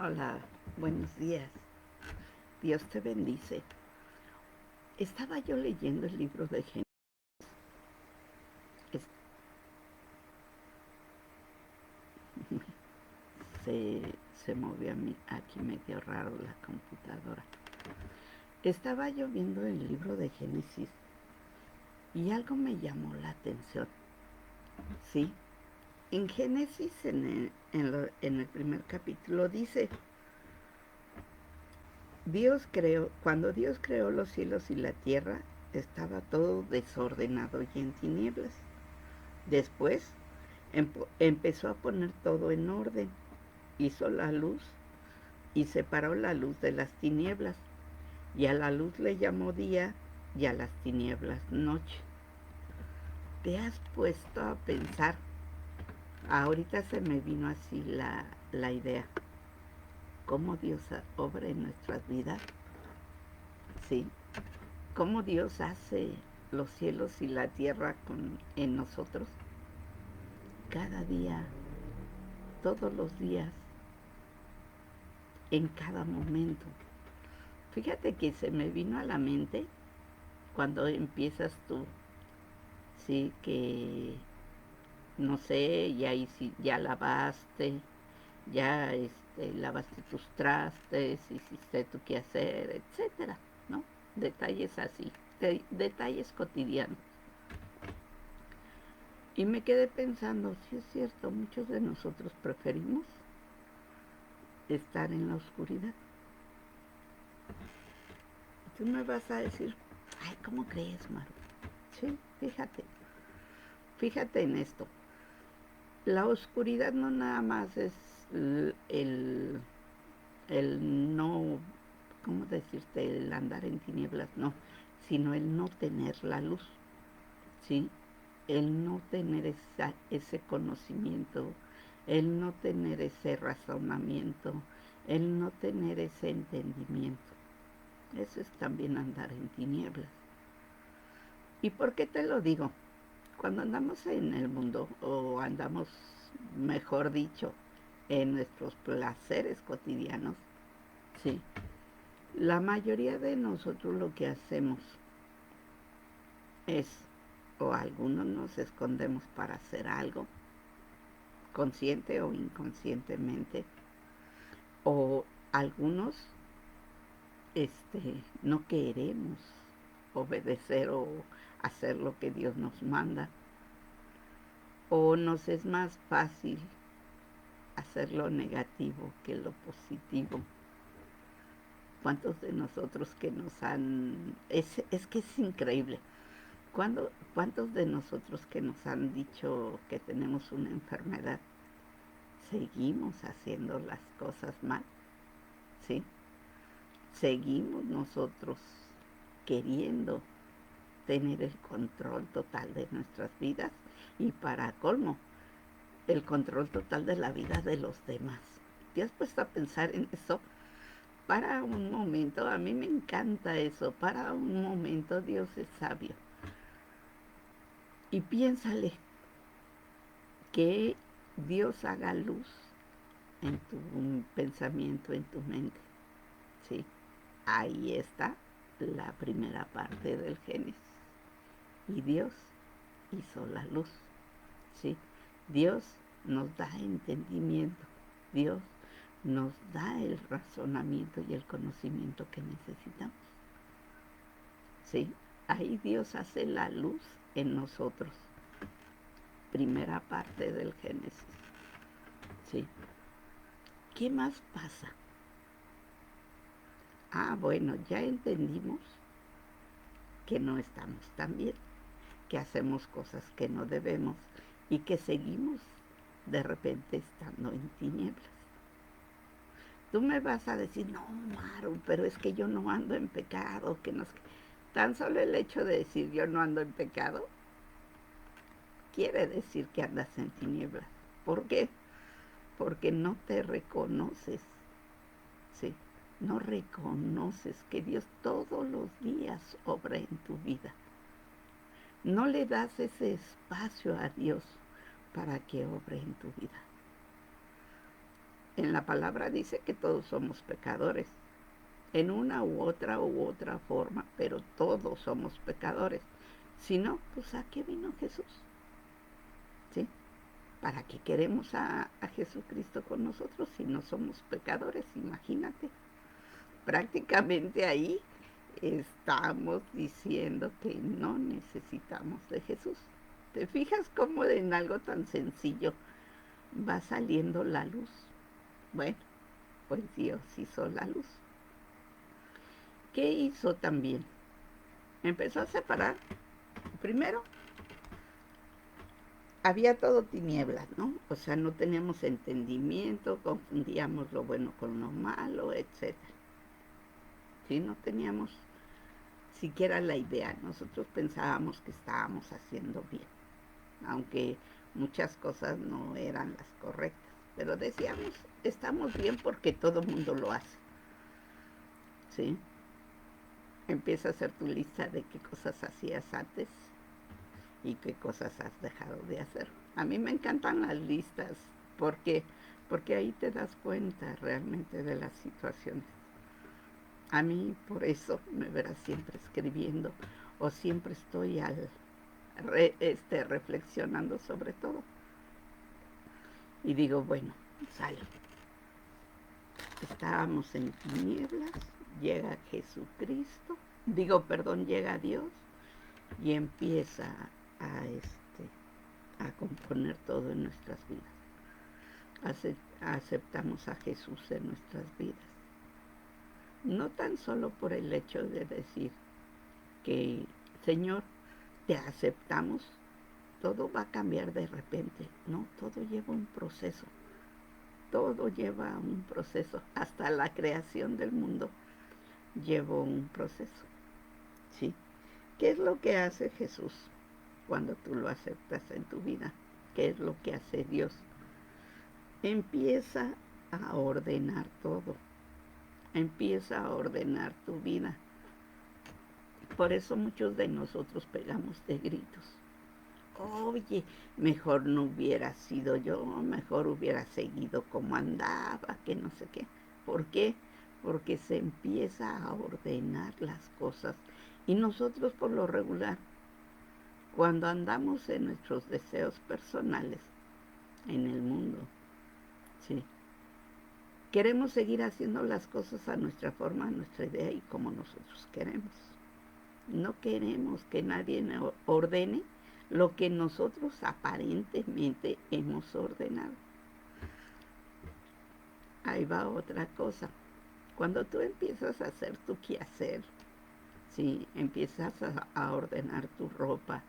Hola, buenos días. Dios te bendice. Estaba yo leyendo el libro de Génesis. Es- Se, se movió aquí medio raro la computadora. Estaba yo viendo el libro de Génesis y algo me llamó la atención. Sí, en Génesis, en el primer capítulo, dice, cuando Dios creó los cielos y la tierra, estaba todo desordenado y en tinieblas. Después empezó a poner todo en orden, hizo la luz y separó la luz de las tinieblas, y a la luz le llamó día y a las tinieblas noche. ¿Te has puesto a pensar? Ahorita se me vino así la idea, cómo Dios obra en nuestras vidas, ¿sí? Cómo Dios hace los cielos y la tierra en nosotros, cada día, todos los días, en cada momento. Fíjate que se me vino a la mente cuando empiezas tú, sí, que no sé, ya lavaste, ya lavaste tus trastes, hiciste tu quehacer, etcétera, ¿no? Detalles así, detalles cotidianos. Y me quedé pensando, sí es cierto, muchos de nosotros preferimos estar en la oscuridad. Tú me vas a decir, ay, ¿cómo crees, Maru? Sí, fíjate en esto. La oscuridad no nada más es el no, ¿cómo decirte? El andar en tinieblas, no, sino el no tener la luz, ¿sí? El no tener ese conocimiento, el no tener ese razonamiento, el no tener ese entendimiento. Eso es también andar en tinieblas. ¿Y por qué te lo digo? Cuando andamos en el mundo, o andamos, mejor dicho, en nuestros placeres cotidianos, sí, la mayoría de nosotros lo que hacemos es, o algunos nos escondemos para hacer algo, consciente o inconscientemente, o algunos no queremos obedecer o hacer lo que Dios nos manda, o nos es más fácil hacer lo negativo que lo positivo. ¿Cuántos de nosotros que nos han... Es que es increíble. ¿Cuántos de nosotros que nos han dicho que tenemos una enfermedad seguimos haciendo las cosas mal? ¿Sí? Seguimos nosotros queriendo tener el control total de nuestras vidas y, para colmo, el control total de la vida de los demás. ¿Te has puesto a pensar en eso? Para un momento, a mí me encanta eso, para un momento Dios es sabio. Y piénsale que Dios haga luz en tu pensamiento, en tu mente. Sí, ahí está la primera parte del Génesis. Y Dios hizo la luz. Sí, Dios nos da entendimiento. Dios nos da el razonamiento y el conocimiento que necesitamos. Sí, ahí Dios hace la luz en nosotros. Primera parte del Génesis. Sí. ¿Qué más pasa? Bueno, ya entendimos que no estamos tan bien, que hacemos cosas que no debemos y que seguimos de repente estando en tinieblas. Tú me vas a decir, no, Maru, pero es que yo no ando en pecado, que no. Tan solo el hecho de decir yo no ando en pecado quiere decir que andas en tinieblas. ¿Por qué? Porque no te reconoces, ¿sí? No reconoces que Dios todos los días obra en tu vida. No le das ese espacio a Dios para que obre en tu vida. en la palabra dice que todos somos pecadores, en una u otra forma, pero todos somos pecadores. Si no, pues ¿a qué vino Jesús? ¿Sí? ¿Para qué queremos a Jesucristo con nosotros si no somos pecadores? Imagínate. Prácticamente ahí estamos diciendo que no necesitamos de Jesús. ¿Te fijas cómo en algo tan sencillo va saliendo la luz? Bueno, pues Dios hizo la luz. ¿Qué hizo también? Empezó a separar. Primero, había todo tinieblas, ¿no? O sea, no teníamos entendimiento, confundíamos lo bueno con lo malo, etc. Sí, no teníamos siquiera la idea. Nosotros pensábamos que estábamos haciendo bien, aunque muchas cosas no eran las correctas. Pero decíamos, estamos bien porque todo el mundo lo hace. ¿Sí? Empieza a hacer tu lista de qué cosas hacías antes y qué cosas has dejado de hacer. A mí me encantan las listas porque ahí te das cuenta realmente de las situaciones. A mí por eso me verás siempre escribiendo o siempre estoy reflexionando sobre todo. Y digo, bueno, sale. Estábamos en tinieblas, llega Jesucristo, llega Dios y empieza a componer todo en nuestras vidas. Aceptamos a Jesús en nuestras vidas. No tan solo por el hecho de decir que, Señor, te aceptamos, todo va a cambiar de repente. No, todo lleva un proceso. Todo lleva un proceso. Hasta la creación del mundo llevó un proceso. ¿Sí? ¿Qué es lo que hace Jesús cuando tú lo aceptas en tu vida? ¿Qué es lo que hace Dios? Empieza a ordenar todo. Empieza a ordenar tu vida. Por eso muchos de nosotros pegamos de gritos. Oye, mejor no hubiera sido yo, mejor hubiera seguido como andaba, que no sé qué. ¿Por qué? Porque se empieza a ordenar las cosas. Y nosotros por lo regular, cuando andamos en nuestros deseos personales, en el mundo, ¿sí? Queremos seguir haciendo las cosas a nuestra forma, a nuestra idea y como nosotros queremos. No queremos que nadie ordene lo que nosotros aparentemente hemos ordenado. Ahí va otra cosa. Cuando tú empiezas a hacer tu quehacer, ¿sí? Empiezas a ordenar tu ropa,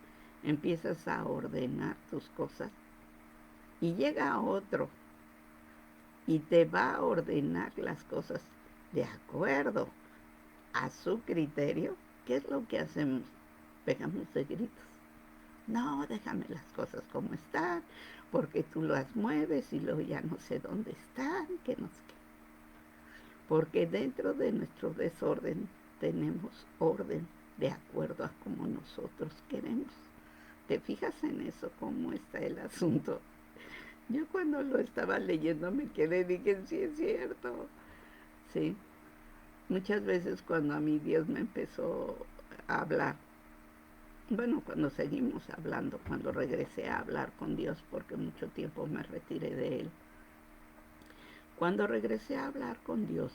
empiezas a ordenar tus cosas, y llega otro y te va a ordenar las cosas de acuerdo a su criterio. ¿Qué es lo que hacemos? Pegamos de gritos. No, déjame las cosas como están, porque tú las mueves y luego ya no sé dónde están, que no sé qué. Porque dentro de nuestro desorden tenemos orden de acuerdo a como nosotros queremos. ¿Te fijas en eso, cómo está el asunto? Yo cuando lo estaba leyendo me quedé y dije, sí es cierto. Sí, muchas veces cuando a mí Dios me empezó a hablar, bueno, cuando seguimos hablando, cuando regresé a hablar con Dios, porque mucho tiempo me retiré de Él, cuando regresé a hablar con Dios,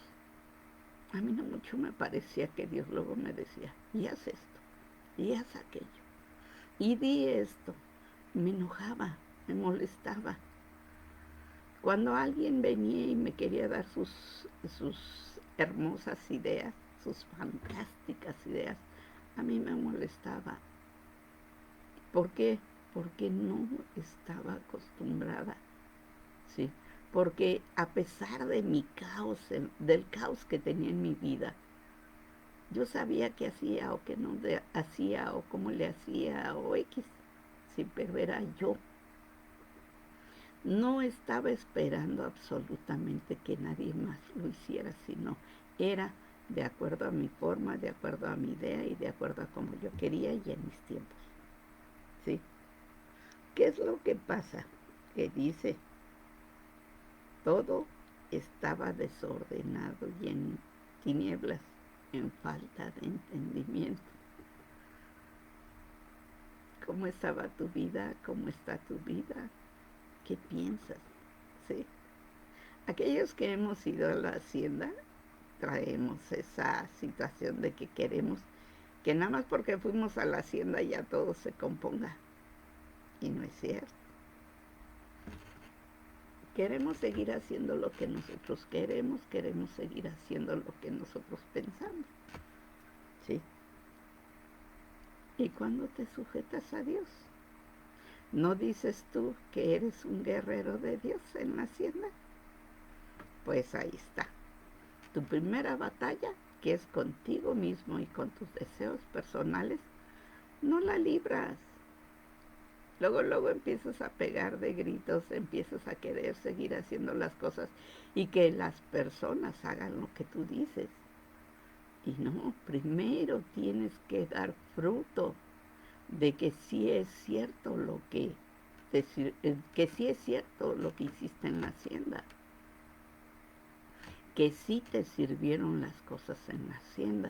a mí no mucho me parecía que Dios luego me decía, y haz esto, y haz aquello, y di esto. Me enojaba, me molestaba. Cuando alguien venía y me quería dar sus hermosas ideas, sus fantásticas ideas, a mí me molestaba. ¿Por qué? Porque no estaba acostumbrada, ¿sí? Porque a pesar de mi caos, del caos que tenía en mi vida, yo sabía qué hacía o qué no hacía o cómo le hacía o X, sí, pero era yo. No estaba esperando absolutamente que nadie más lo hiciera, sino era de acuerdo a mi forma, de acuerdo a mi idea y de acuerdo a como yo quería y en mis tiempos. ¿Sí? ¿Qué es lo que pasa? Que dice, todo estaba desordenado y en tinieblas, en falta de entendimiento. ¿Cómo estaba tu vida? ¿Cómo está tu vida? ¿Qué piensas? ¿Sí? Aquellos que hemos ido a la hacienda traemos esa situación de que queremos que nada más porque fuimos a la hacienda ya todo se componga. Y no es cierto. Queremos seguir haciendo lo que nosotros queremos seguir haciendo lo que nosotros pensamos. ¿Sí? ¿Y cuándo te sujetas a Dios? ¿No dices tú que eres un guerrero de Dios en la hacienda? Pues ahí está. Tu primera batalla, que es contigo mismo y con tus deseos personales, no la libras. Luego empiezas a pegar de gritos, empiezas a querer seguir haciendo las cosas y que las personas hagan lo que tú dices. Y no, primero tienes que dar fruto de que sí es cierto que sí es cierto lo que hiciste en la hacienda, que sí te sirvieron las cosas en la hacienda,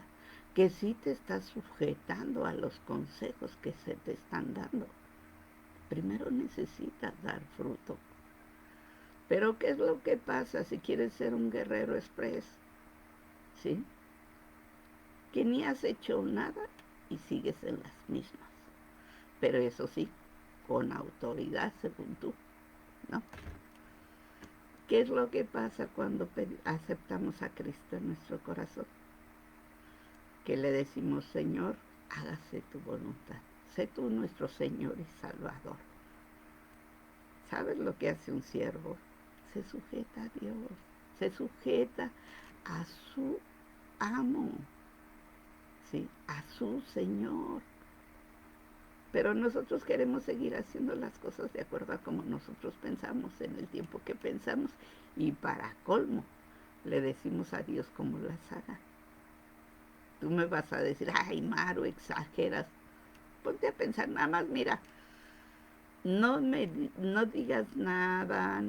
que sí te estás sujetando a los consejos que se te están dando. Primero necesitas dar fruto. Pero ¿qué es lo que pasa si quieres ser un guerrero express? ¿Sí? Que ni has hecho nada y sigues en las mismas. Pero eso sí, con autoridad según tú, ¿no? ¿Qué es lo que pasa cuando aceptamos a Cristo en nuestro corazón? Que le decimos, Señor, hágase tu voluntad. Sé tú nuestro Señor y Salvador. ¿Sabes lo que hace un siervo? Se sujeta a Dios, se sujeta a su amo, ¿sí? A su Señor. Pero nosotros queremos seguir haciendo las cosas de acuerdo a como nosotros pensamos, en el tiempo que pensamos, y para colmo, le decimos a Dios cómo las haga. Tú me vas a decir, ay, Maru, exageras. Ponte a pensar, nada más, mira, no digas nada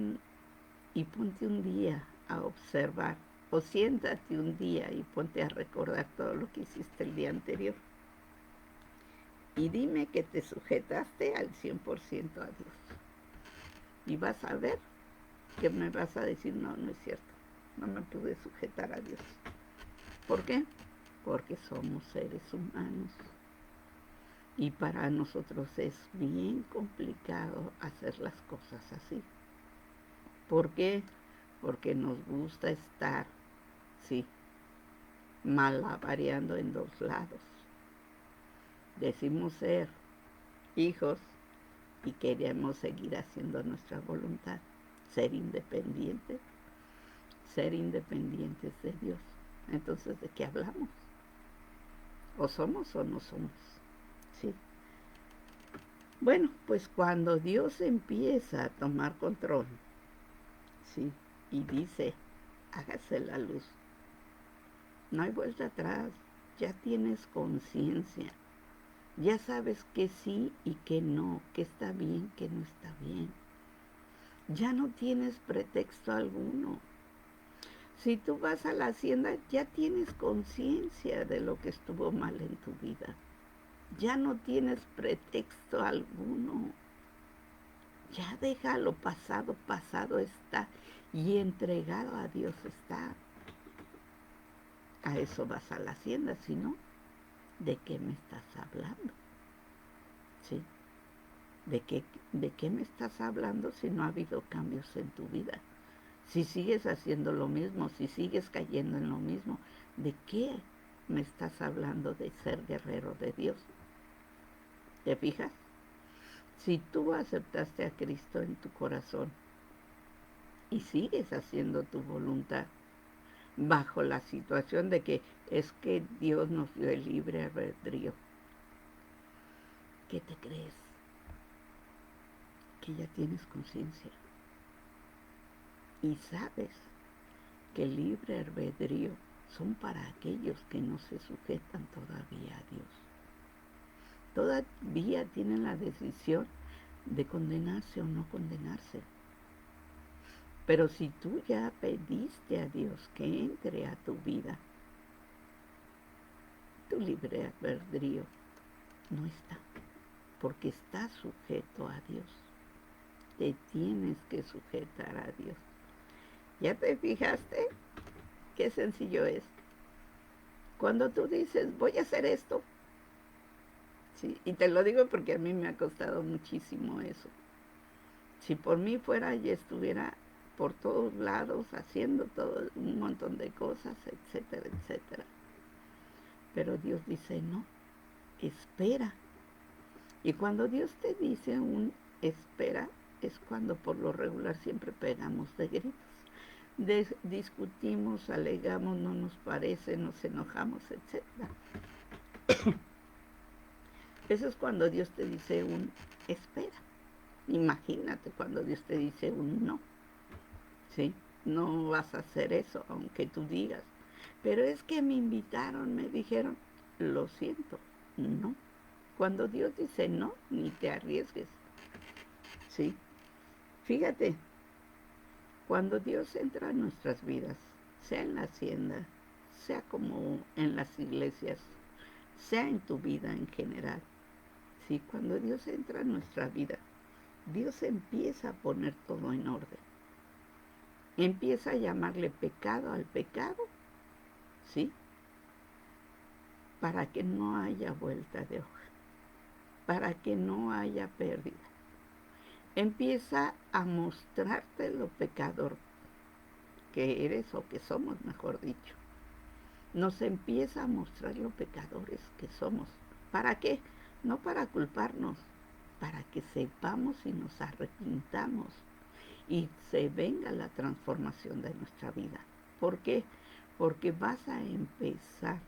y ponte un día a observar, o siéntate un día y ponte a recordar todo lo que hiciste el día anterior. Y dime que te sujetaste al 100% a Dios. Y vas a ver que me vas a decir, no, no es cierto, no me pude sujetar a Dios. ¿Por qué? Porque somos seres humanos. Y para nosotros es bien complicado hacer las cosas así. ¿Por qué? Porque nos gusta estar, sí, malabareando en dos lados. Decimos ser hijos y queremos seguir haciendo nuestra voluntad, ser independientes de Dios. Entonces, ¿de qué hablamos? ¿O somos o no somos? ¿Sí? Bueno, pues cuando Dios empieza a tomar control, ¿sí? Y dice, hágase la luz, no hay vuelta atrás, ya tienes conciencia, ya sabes que sí y que no, que está bien, que no está bien. Ya no tienes pretexto alguno. Si tú vas a la hacienda, ya tienes conciencia de lo que estuvo mal en tu vida. Ya no tienes pretexto alguno. Ya déjalo pasado, pasado está. Y entregado a Dios está. A eso vas a la hacienda, si no, ¿de qué me estás hablando? ¿Sí? ¿De qué me estás hablando si no ha habido cambios en tu vida? Si sigues haciendo lo mismo, si sigues cayendo en lo mismo, ¿de qué me estás hablando de ser guerrero de Dios? ¿Te fijas? Si tú aceptaste a Cristo en tu corazón y sigues haciendo tu voluntad bajo la situación de que es que Dios nos dio el libre albedrío, ¿qué te crees? Que ya tienes conciencia y sabes que el libre albedrío son para aquellos que no se sujetan todavía a Dios. Todavía tienen la decisión de condenarse o no condenarse. Pero si tú ya pediste a Dios que entre a tu vida, tu libre albedrío no está, porque está sujeto a Dios. Te tienes que sujetar a Dios. ¿Ya te fijaste? Qué sencillo es. Cuando tú dices, voy a hacer esto, ¿sí? Y te lo digo porque a mí me ha costado muchísimo eso. Si por mí fuera, ya estuviera por todos lados haciendo todo un montón de cosas, etcétera, etcétera. Pero Dios dice, no, espera. Y cuando Dios te dice un espera, es cuando por lo regular siempre pegamos de gritos. Discutimos, alegamos, no nos parece, nos enojamos, etcétera. Eso es cuando Dios te dice un espera. Imagínate cuando Dios te dice un no, ¿sí? No vas a hacer eso, aunque tú digas. Pero es que me invitaron, me dijeron, lo siento, no. Cuando Dios dice no, ni te arriesgues, ¿sí? Fíjate, cuando Dios entra en nuestras vidas, sea en la hacienda, sea como en las iglesias, sea en tu vida en general, ¿sí? Cuando Dios entra en nuestra vida, Dios empieza a poner todo en orden. Empieza a llamarle pecado al pecado, ¿sí? Para que no haya vuelta de hoja, para que no haya pérdida. Empieza a mostrarte lo pecador que eres o que somos, mejor dicho. Nos empieza a mostrar lo pecadores que somos. ¿Para qué? No para culparnos, para que sepamos y nos arrepintamos y se venga la transformación de nuestra vida. ¿Por qué? Porque vas a empezar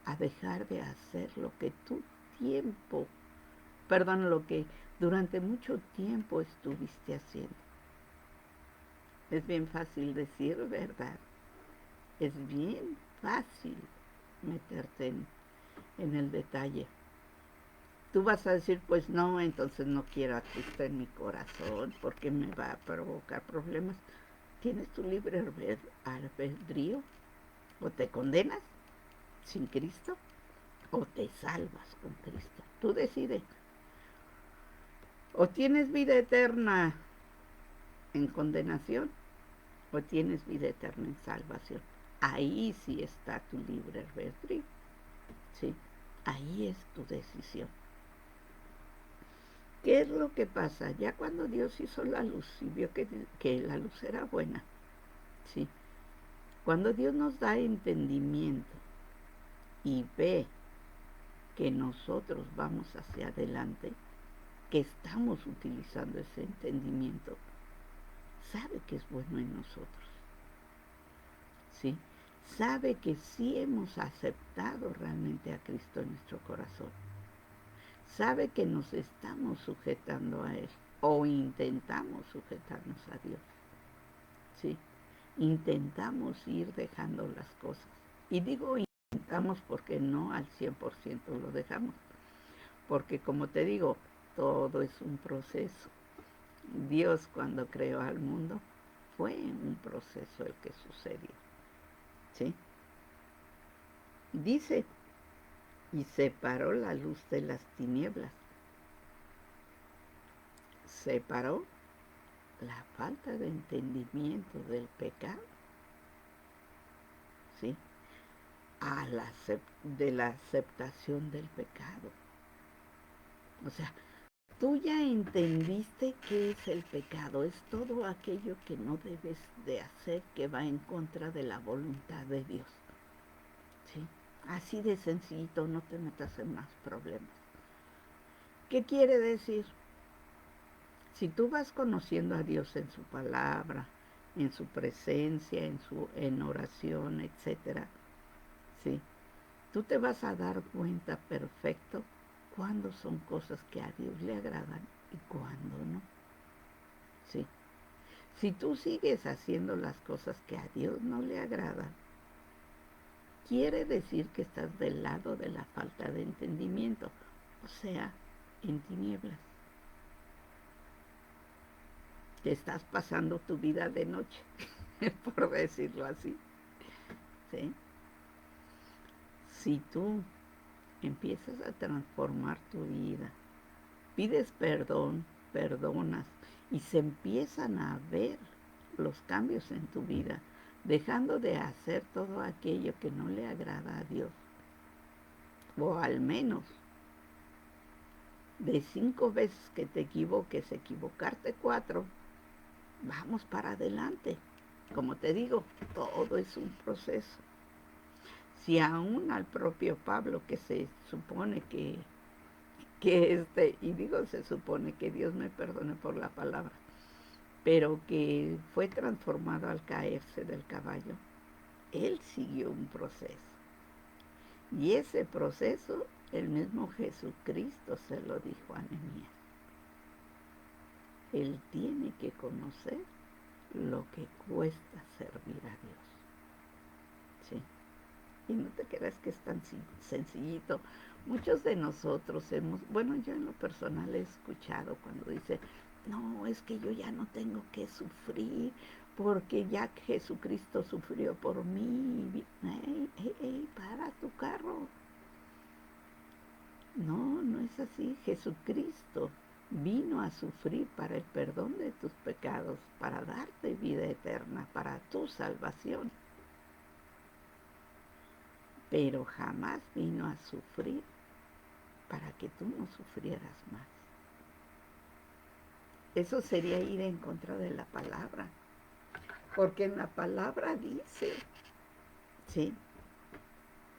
a dejar de hacer lo que lo que durante mucho tiempo estuviste haciendo. Es bien fácil decir verdad. Es bien fácil meterte en el detalle. Tú vas a decir, pues no, entonces no quiero a Cristo en mi corazón porque me va a provocar problemas. Tienes tu libre albedrío. O te condenas sin Cristo o te salvas con Cristo. Tú decides. O tienes vida eterna en condenación o tienes vida eterna en salvación. Ahí sí está tu libre albedrío. ¿Sí? Ahí es tu decisión. ¿Qué es lo que pasa? Ya cuando Dios hizo la luz y vio que la luz era buena, ¿sí? Cuando Dios nos da entendimiento y ve que nosotros vamos hacia adelante, que estamos utilizando ese entendimiento, sabe que es bueno en nosotros, ¿sí? Sabe que sí hemos aceptado realmente a Cristo en nuestro corazón. Sabe que nos estamos sujetando a Él o intentamos sujetarnos a Dios, ¿sí? Intentamos ir dejando las cosas. Y digo intentamos porque no al 100% lo dejamos. Porque como te digo, todo es un proceso. Dios cuando creó al mundo fue un proceso el que sucedió, ¿sí? Dice, y separó la luz de las tinieblas. Separó la falta de entendimiento del pecado, ¿sí? De la aceptación del pecado. O sea, tú ya entendiste qué es el pecado. Es todo aquello que no debes de hacer, que va en contra de la voluntad de Dios, ¿sí? Así de sencillito, no te metas en más problemas. ¿Qué quiere decir? Si tú vas conociendo a Dios en su palabra, en su presencia, en oración, etcétera, ¿sí? Tú te vas a dar cuenta perfecto cuándo son cosas que a Dios le agradan y cuándo no, ¿sí? Si tú sigues haciendo las cosas que a Dios no le agradan, quiere decir que estás del lado de la falta de entendimiento, o sea, en tinieblas. te estás pasando tu vida de noche, por decirlo así. ¿Sí? Si tú empiezas a transformar tu vida, pides perdón, perdonas y se empiezan a ver los cambios en tu vida, dejando de hacer todo aquello que no le agrada a Dios, o al menos de 5 veces que te equivoques, equivocarte 4, vamos para adelante. Como te digo, todo es un proceso. Si aún al propio Pablo, que se supone y digo se supone, que Dios me perdone por la palabra, pero que fue transformado al caerse del caballo, él siguió un proceso. Y ese proceso, el mismo Jesucristo se lo dijo a Nehemías. Él tiene que conocer lo que cuesta servir a Dios. ¿Sí? Y no te creas que es tan sencillito. Muchos de nosotros bueno, yo en lo personal he escuchado cuando dice, no, es que yo ya no tengo que sufrir, porque ya Jesucristo sufrió por mí. Ey, para tu carro. No, no es así. Jesucristo vino a sufrir para el perdón de tus pecados, para darte vida eterna, para tu salvación. Pero jamás vino a sufrir para que tú no sufrieras más. Eso sería ir en contra de la palabra, porque en la palabra dice, ¿sí?,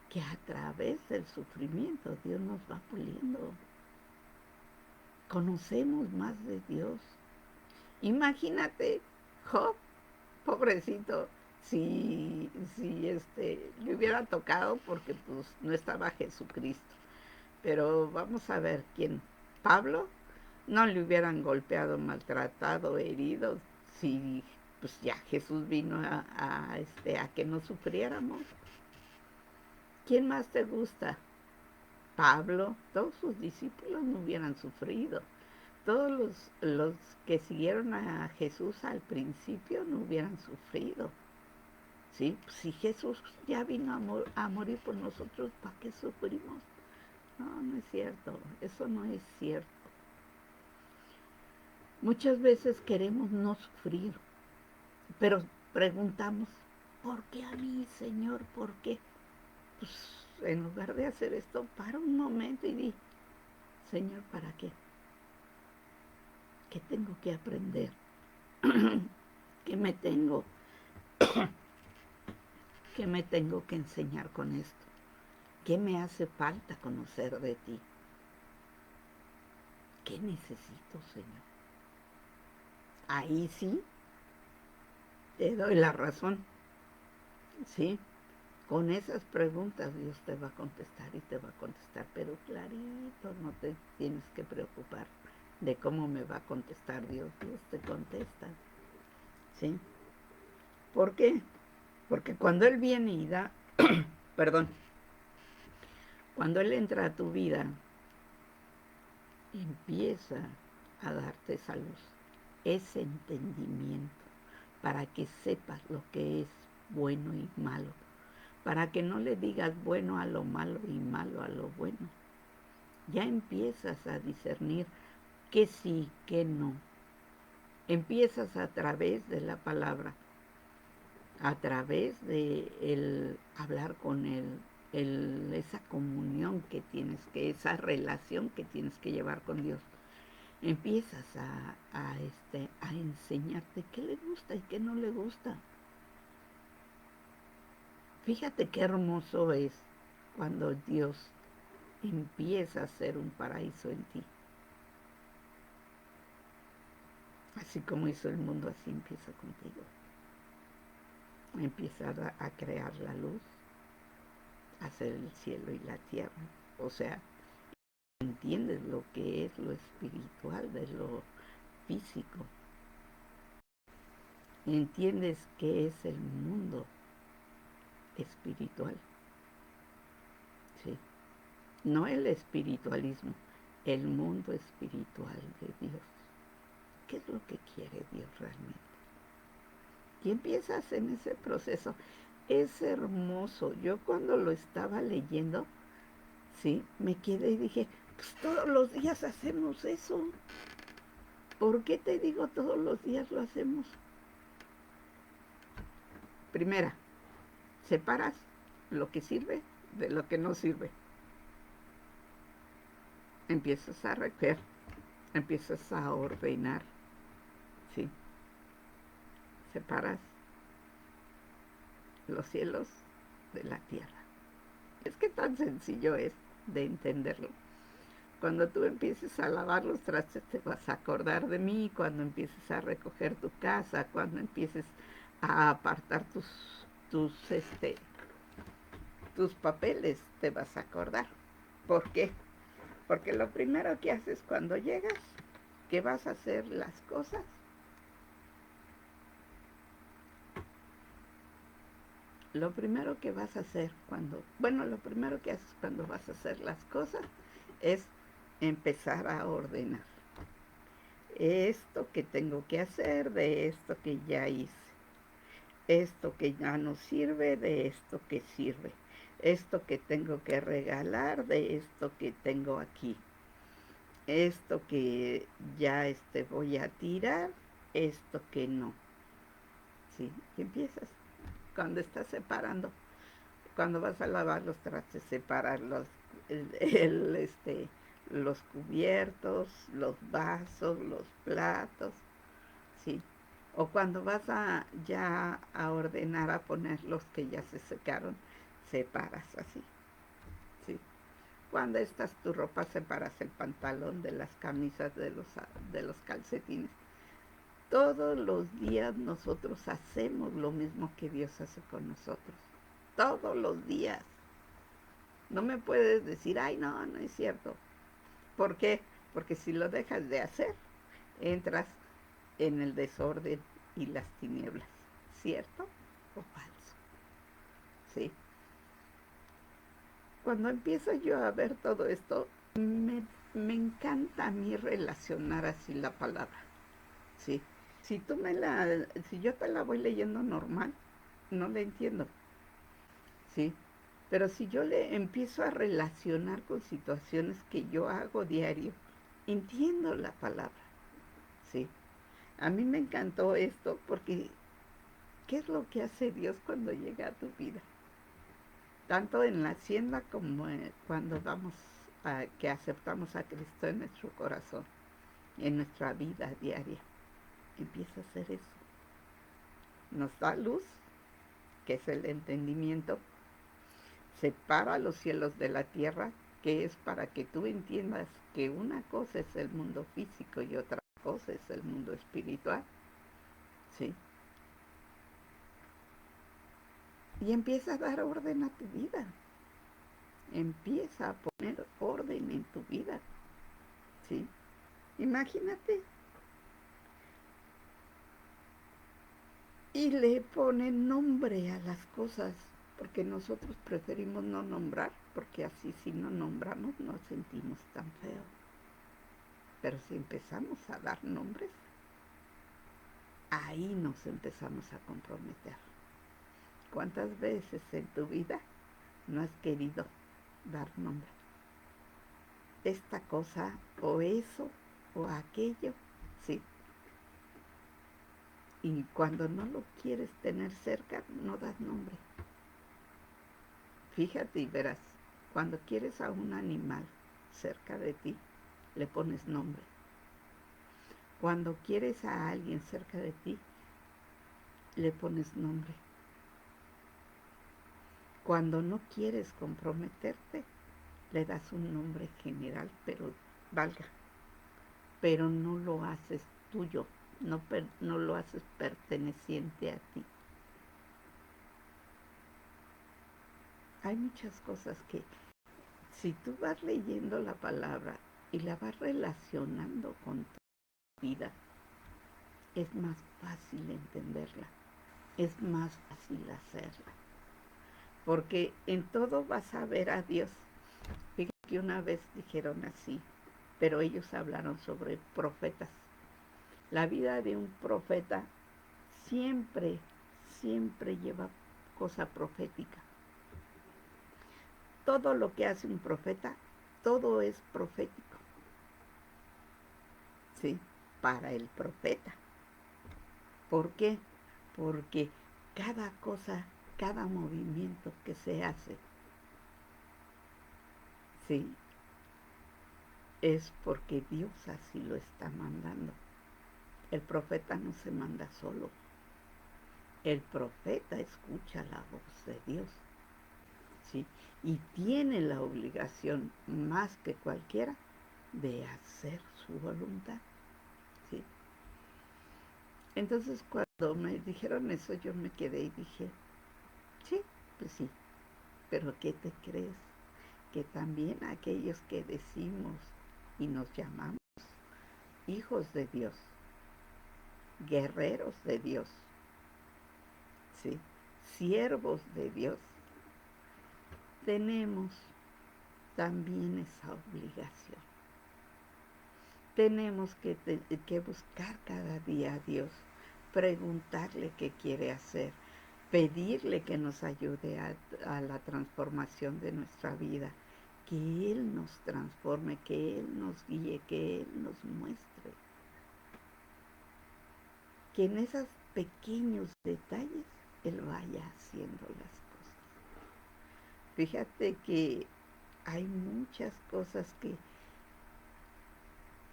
que a través del sufrimiento Dios nos va puliendo. Conocemos más de Dios. Imagínate, Job, pobrecito, si le hubiera tocado, porque pues no estaba Jesucristo. Pero vamos a ver quién. Pablo, no le hubieran golpeado, maltratado, herido, si pues ya Jesús vino a que no sufriéramos. ¿Quién más te gusta? Pablo, todos sus discípulos no hubieran sufrido. Todos los que siguieron a Jesús al principio no hubieran sufrido. ¿Sí? Si Jesús ya vino a morir por nosotros, ¿para qué sufrimos? No, no es cierto. Eso no es cierto. Muchas veces queremos no sufrir, pero preguntamos, ¿por qué a mí, Señor? ¿Por qué? Pues en lugar de hacer esto, para un momento y di, Señor, ¿para qué? ¿Qué tengo que aprender? ¿Qué me tengo que enseñar con esto? ¿Qué me hace falta conocer de ti? ¿Qué necesito, Señor? Ahí sí te doy la razón. Sí, con esas preguntas Dios te va a contestar y te va a contestar, pero clarito, no te tienes que preocupar de cómo me va a contestar Dios. Dios te contesta. ¿Sí? ¿Por qué? Porque cuando Él viene y da, perdón, cuando Él entra a tu vida, empieza a darte esa luz, ese entendimiento, para que sepas lo que es bueno y malo, para que no le digas bueno a lo malo y malo a lo bueno. Ya empiezas a discernir que sí, que no. Empiezas a través de la palabra, a través de el hablar con Él, esa comunión que tienes, esa relación que tienes que llevar con Dios. Empiezas a enseñarte qué le gusta y qué no le gusta. Fíjate qué hermoso es cuando Dios empieza a ser un paraíso en ti. Así como hizo el mundo, así empieza contigo. Empieza a crear la luz, a hacer el cielo y la tierra. O sea, entiendes lo que es lo espiritual de lo físico. Entiendes qué es el mundo espiritual. Sí. No el espiritualismo, el mundo espiritual de Dios, qué es lo que quiere Dios realmente. Y empiezas en ese proceso. Es hermoso. Yo cuando lo estaba leyendo, sí, me quedé y dije, pues todos los días hacemos eso. ¿Por qué te digo todos los días lo hacemos? Primera, separas lo que sirve de lo que no sirve. Empiezas a recoger, empiezas a ordenar, ¿sí? Separas los cielos de la tierra. Es que tan sencillo es de entenderlo. Cuando tú empieces a lavar los trastes te vas a acordar de mí, cuando empieces a recoger tu casa, cuando empieces a apartar tus papeles, te vas a acordar. ¿Por qué? Porque lo primero que haces cuando llegas, que vas a hacer las cosas, lo primero que vas a hacer lo primero que haces cuando vas a hacer las cosas es empezar a ordenar. Esto que tengo que hacer de esto que ya hice. Esto que ya no sirve de esto que sirve. Esto que tengo que regalar de esto que tengo aquí. Esto que ya voy a tirar, esto que no. ¿Sí? Y empiezas. Cuando estás separando, cuando vas a lavar los trastes, separar los cubiertos, los vasos, los platos, ¿sí? O cuando vas ya a ordenar, a poner los que ya se secaron, separas así, ¿sí? Cuando estás tu ropa, separas el pantalón de las camisas, de los calcetines. Todos los días nosotros hacemos lo mismo que Dios hace con nosotros. Todos los días. No me puedes decir, ay, no, no es cierto. ¿Por qué? Porque si lo dejas de hacer, entras en el desorden y las tinieblas. ¿Cierto o falso? Sí. Cuando empiezo yo a ver todo esto, me encanta a mí relacionar así la palabra. Sí. Si yo te la voy leyendo normal, no la entiendo. Sí. Pero si yo le empiezo a relacionar con situaciones que yo hago diario, entiendo la palabra. Sí. A mí me encantó esto porque ¿qué es lo que hace Dios cuando llega a tu vida? Tanto en la hacienda como cuando que aceptamos a Cristo en nuestro corazón, en nuestra vida diaria. Empieza a hacer eso. Nos da luz, que es el entendimiento, separa los cielos de la tierra, que es para que tú entiendas que una cosa es el mundo físico y otra cosa es el mundo espiritual. ¿Sí? Y empieza a dar orden a tu vida. Empieza a poner orden en tu vida. ¿Sí? Imagínate. Y le pone nombre a las cosas, porque nosotros preferimos no nombrar, porque así si no nombramos nos sentimos tan feo. Pero si empezamos a dar nombres, ahí nos empezamos a comprometer. ¿Cuántas veces en tu vida no has querido dar nombre? Esta cosa o eso o aquello, sí. Y cuando no lo quieres tener cerca, no das nombre. Fíjate y verás, cuando quieres a un animal cerca de ti, le pones nombre. Cuando quieres a alguien cerca de ti, le pones nombre. Cuando no quieres comprometerte, le das un nombre general, pero valga. Pero no lo haces tuyo, no lo haces perteneciente a ti. Hay muchas cosas que si tú vas leyendo la palabra y la vas relacionando con tu vida, es más fácil entenderla, es más fácil hacerla. Porque en todo vas a ver a Dios. Fíjate que una vez dijeron así, pero ellos hablaron sobre profetas. La vida de un profeta siempre, siempre lleva cosa profética. Todo lo que hace un profeta, todo es profético. ¿Sí? Para el profeta. ¿Por qué? Porque cada cosa, cada movimiento que se hace, ¿sí? Es porque Dios así lo está mandando. El profeta no se manda solo. El profeta escucha la voz de Dios, ¿sí? Y tiene la obligación, más que cualquiera, de hacer su voluntad, ¿sí? Entonces, cuando me dijeron eso, yo me quedé y dije, sí, pues sí, pero ¿qué te crees? Que también aquellos que decimos y nos llamamos hijos de Dios, guerreros de Dios, ¿sí? Siervos de Dios, tenemos también esa obligación. Tenemos que buscar cada día a Dios, preguntarle qué quiere hacer, pedirle que nos ayude a la transformación de nuestra vida, que Él nos transforme, que Él nos guíe, que Él nos muestre. Que en esos pequeños detalles Él vaya haciendo las cosas. Fíjate que hay muchas cosas que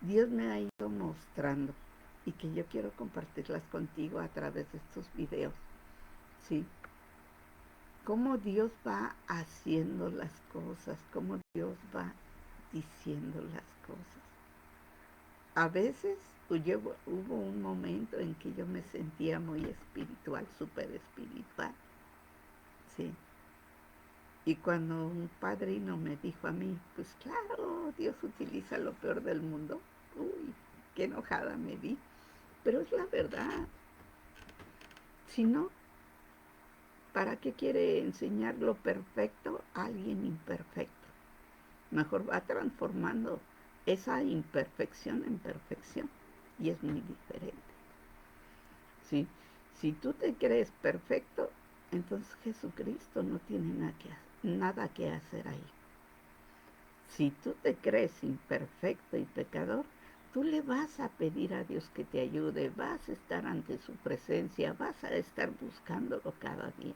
Dios me ha ido mostrando y que yo quiero compartirlas contigo a través de estos videos, ¿sí? Cómo Dios va haciendo las cosas, cómo Dios va diciendo las cosas. A veces hubo un momento en que yo me sentía muy espiritual, súper espiritual, ¿sí? Y cuando un padrino me dijo a mí, pues claro, Dios utiliza lo peor del mundo, uy, qué enojada me vi. Pero es la verdad. Si no, ¿para qué quiere enseñar lo perfecto a alguien imperfecto? Mejor va transformando esa imperfección en perfección. Y es muy diferente. ¿Sí? Si tú te crees perfecto, entonces Jesucristo no tiene nada que hacer ahí. Si tú te crees imperfecto y pecador, tú le vas a pedir a Dios que te ayude, vas a estar ante su presencia, vas a estar buscándolo cada día.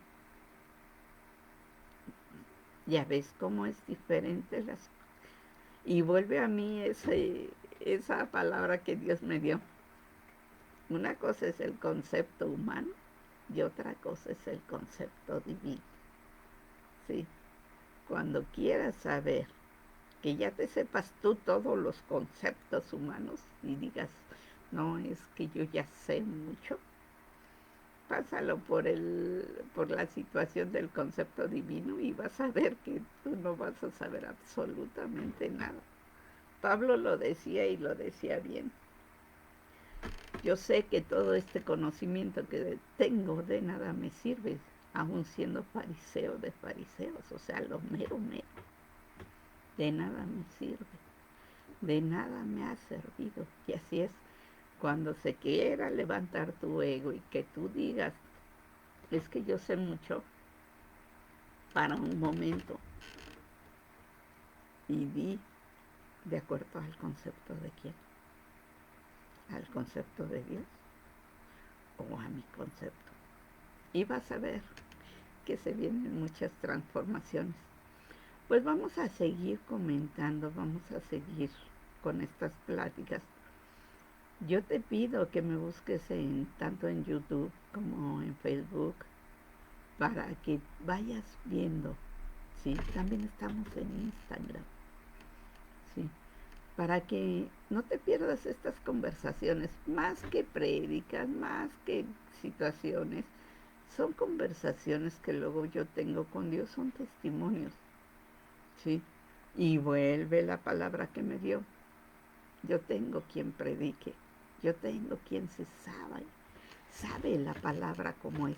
Ya ves cómo es diferente las... Y vuelve a mí esa palabra que Dios me dio. Una cosa es el concepto humano y otra cosa es el concepto divino. ¿Sí? Cuando quieras saber que ya te sepas tú todos los conceptos humanos y digas, no, es que yo ya sé mucho, pásalo por la situación del concepto divino y vas a ver que tú no vas a saber absolutamente nada. Pablo lo decía y lo decía bien. Yo sé que todo este conocimiento que tengo de nada me sirve, aún siendo fariseo de fariseos, o sea, lo mero mero. De nada me sirve, de nada me ha servido. Y así es, cuando se quiera levantar tu ego y que tú digas, es que yo sé mucho, para un momento y di de acuerdo al concepto de quién, al concepto de Dios o a mi concepto. Y vas a ver que se vienen muchas transformaciones. Pues vamos a seguir comentando, vamos a seguir con estas pláticas. Yo te pido que me busques tanto en YouTube como en Facebook para que vayas viendo, ¿sí? También estamos en Instagram, ¿sí? Para que no te pierdas estas conversaciones, más que prédicas, más que situaciones, son conversaciones que luego yo tengo con Dios, son testimonios, ¿sí? Y vuelve la palabra que me dio. Yo tengo quien predique, yo tengo quien sabe la palabra como es,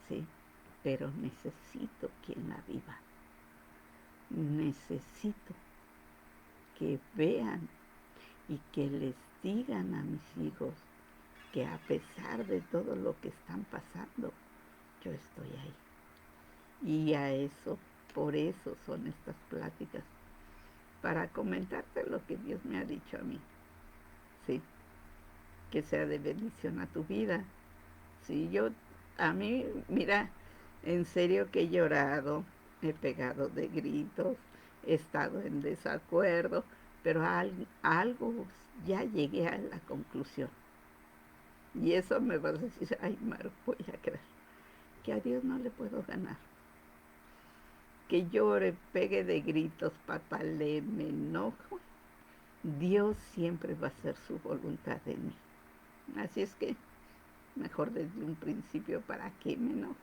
¿sí? Pero necesito quien la viva. Necesito que vean y que les digan a mis hijos que a pesar de todo lo que están pasando, yo estoy ahí. Y a eso, por eso son estas pláticas, para comentarte lo que Dios me ha dicho a mí, ¿sí? Que sea de bendición a tu vida. Sí, a mí, mira, en serio que he llorado, he pegado de gritos, he estado en desacuerdo, pero algo ya llegué a la conclusión. Y eso me vas a decir, ay, Mar, voy a creer que a Dios no le puedo ganar. Que llore, pegue de gritos, patalee, me enojo. Dios siempre va a hacer su voluntad en mí. Así es que mejor desde un principio, ¿para qué me enojo?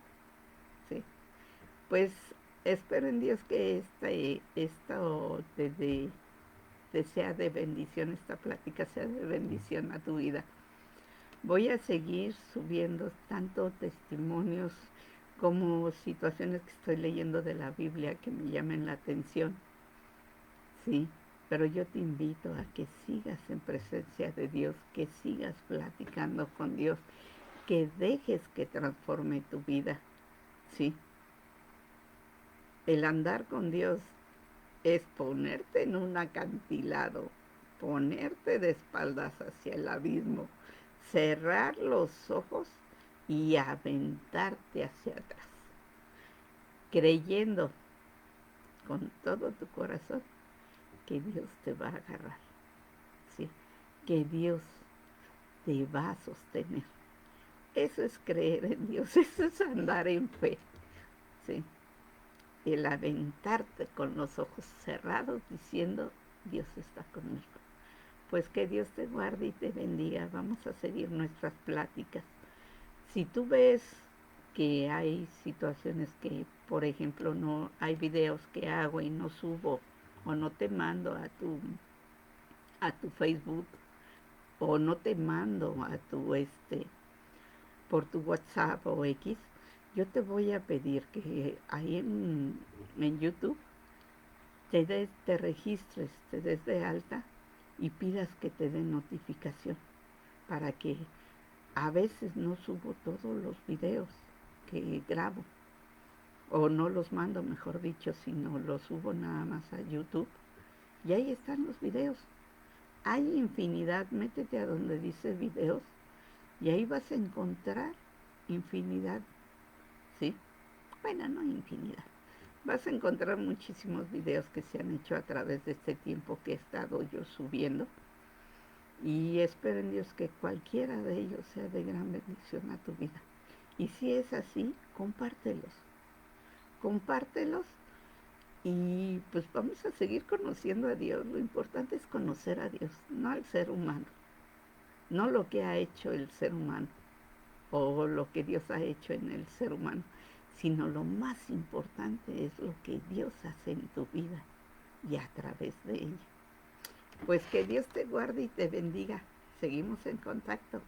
¿Sí? Pues espero en Dios que esto te sea de bendición, esta plática sea de bendición a tu vida. Voy a seguir subiendo tanto testimonios como situaciones que estoy leyendo de la Biblia que me llamen la atención. Sí, pero yo te invito a que sigas en presencia de Dios, que sigas platicando con Dios, que dejes que transforme tu vida. Sí, el andar con Dios es ponerte en un acantilado, ponerte de espaldas hacia el abismo, cerrar los ojos y aventarte hacia atrás, creyendo con todo tu corazón que Dios te va a agarrar, ¿sí? Que Dios te va a sostener. Eso es creer en Dios, eso es andar en fe, ¿sí? El aventarte con los ojos cerrados diciendo, Dios está conmigo. Pues que Dios te guarde y te bendiga. Vamos a seguir nuestras pláticas. Si tú ves que hay situaciones que, por ejemplo, no hay videos que hago y no subo o no te mando a tu Facebook o no te mando a tu por tu WhatsApp o X, yo te voy a pedir que ahí en YouTube te registres, te des de alta y pidas que te den notificación para que a veces no subo todos los videos que grabo o no los mando, mejor dicho, sino los subo nada más a YouTube y ahí están los videos. Hay infinidad, métete a donde dice videos y ahí vas a encontrar infinidad, ¿sí? Bueno, no infinidad. Vas a encontrar muchísimos videos que se han hecho a través de este tiempo que he estado yo subiendo. Y espero en Dios que cualquiera de ellos sea de gran bendición a tu vida. Y si es así, compártelos. Compártelos y pues vamos a seguir conociendo a Dios. Lo importante es conocer a Dios, no al ser humano. No lo que ha hecho el ser humano o lo que Dios ha hecho en el ser humano, sino lo más importante es lo que Dios hace en tu vida y a través de ella. Pues que Dios te guarde y te bendiga. Seguimos en contacto.